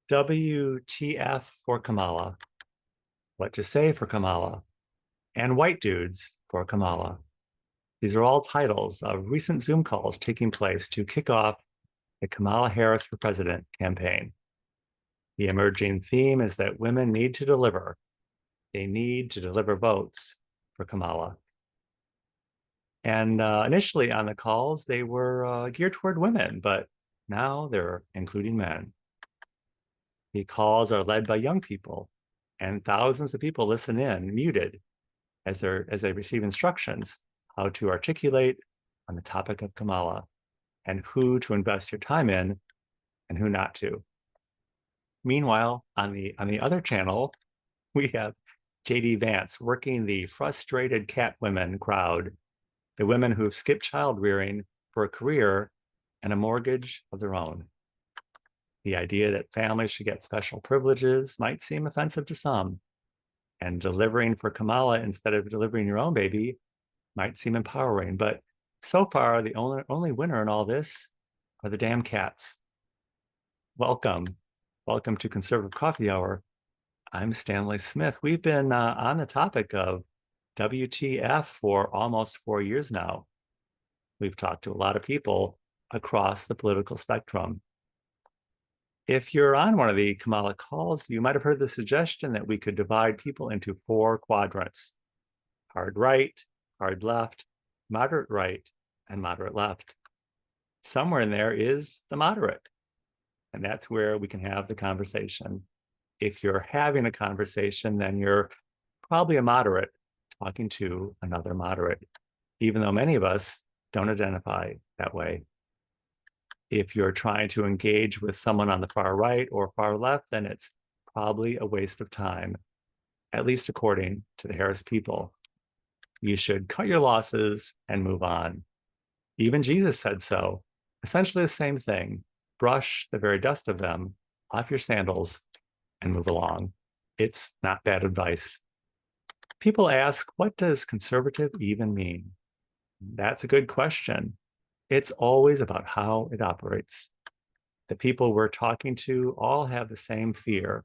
WTF for Kamala, what to say for Kamala, and white dudes for Kamala. These are all titles of recent Zoom calls taking place to kick off the Kamala Harris for President campaign. The emerging theme is that women need to deliver. They need to deliver votes for Kamala. And initially on the calls, they were geared toward women, but now they're including men. The calls are led by young people, and thousands of people listen in, muted, as they receive instructions how to articulate on the topic of Kamala and who to invest your time in and who not to. Meanwhile, on the other channel, we have JD Vance working the frustrated cat women crowd, the women who've skipped child rearing for a career and a mortgage of their own. The idea that families should get special privileges might seem offensive to some, and delivering for Kamala instead of delivering your own baby might seem empowering. But so far, the only winner in all this are the damn cats. Welcome. Welcome to Conservative Coffee Hour. I'm Stanley Smith. We've been on the topic of WTF for almost 4 years now. We've talked to a lot of people across the political spectrum. If you're on one of the Kamala calls, you might have heard the suggestion that we could divide people into four quadrants: hard right, hard left, moderate right, and moderate left. Somewhere in there is the moderate, and that's where we can have the conversation. If you're having a conversation, then you're probably a moderate talking to another moderate, even though many of us don't identify that way. If you're trying to engage with someone on the far right or far left, then it's probably a waste of time, at least according to the Harris people. You should cut your losses and move on. Even Jesus said so. Essentially the same thing. Brush the very dust of them off your sandals and move along. It's not bad advice. People ask, what does conservative even mean? That's a good question. It's always about how it operates. The people we're talking to all have the same fear,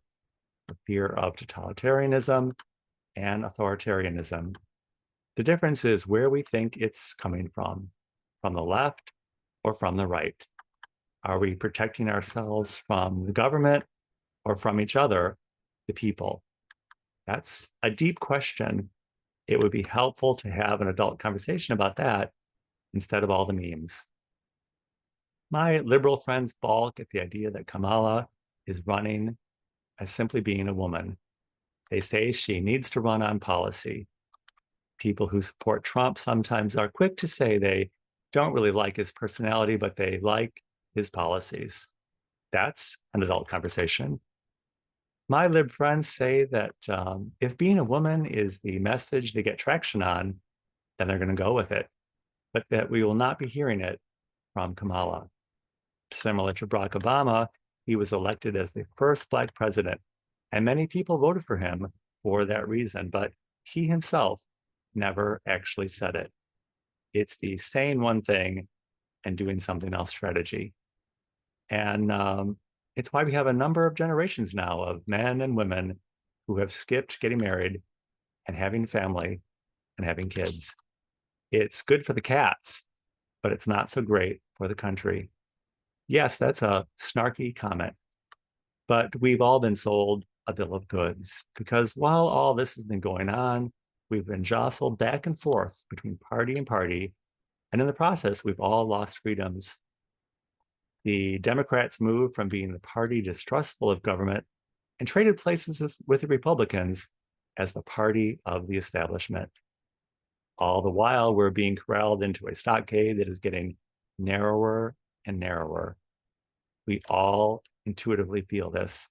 the fear of totalitarianism and authoritarianism. The difference is where we think it's coming from the left or from the right. Are we protecting ourselves from the government or from each other, the people? That's a deep question. It would be helpful to have an adult conversation about that instead of all the memes. My liberal friends balk at the idea that Kamala is running as simply being a woman. They say she needs to run on policy. People who support Trump sometimes are quick to say they don't really like his personality, but they like his policies. That's an adult conversation. My lib friends say that if being a woman is the message they get traction on, then they're going to go with it, but that we will not be hearing it from Kamala. Similar to Barack Obama, he was elected as the first Black president, and many people voted for him for that reason, but he himself never actually said it. It's the saying one thing and doing something else strategy. And it's why we have a number of generations now of men and women who have skipped getting married and having family and having kids. It's good for the cats, but it's not so great for the country. Yes, that's a snarky comment, but we've all been sold a bill of goods because while all this has been going on, we've been jostled back and forth between party and party. And in the process, we've all lost freedoms. The Democrats moved from being the party distrustful of government and traded places with the Republicans as the party of the establishment. All the while, we're being corralled into a stockade that is getting narrower and narrower. We all intuitively feel this,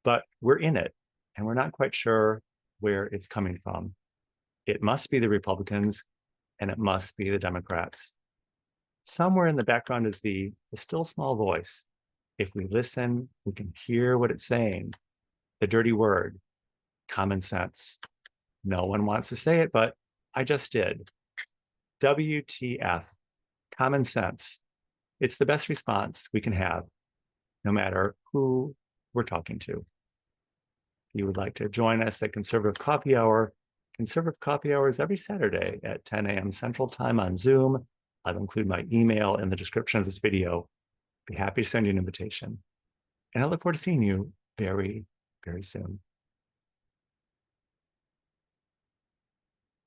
but we're in it, and we're not quite sure where it's coming from. It must be the Republicans, and it must be the Democrats. Somewhere in the background is the still small voice. If we listen, we can hear what it's saying. The dirty word, common sense. No one wants to say it, but I just did. WTF, common sense. It's the best response we can have, no matter who we're talking to. If you would like to join us at Conservative Coffee Hour is every Saturday at 10 a.m. Central Time on Zoom. I'll include my email in the description of this video. Be happy to send you an invitation. And I look forward to seeing you very, very soon.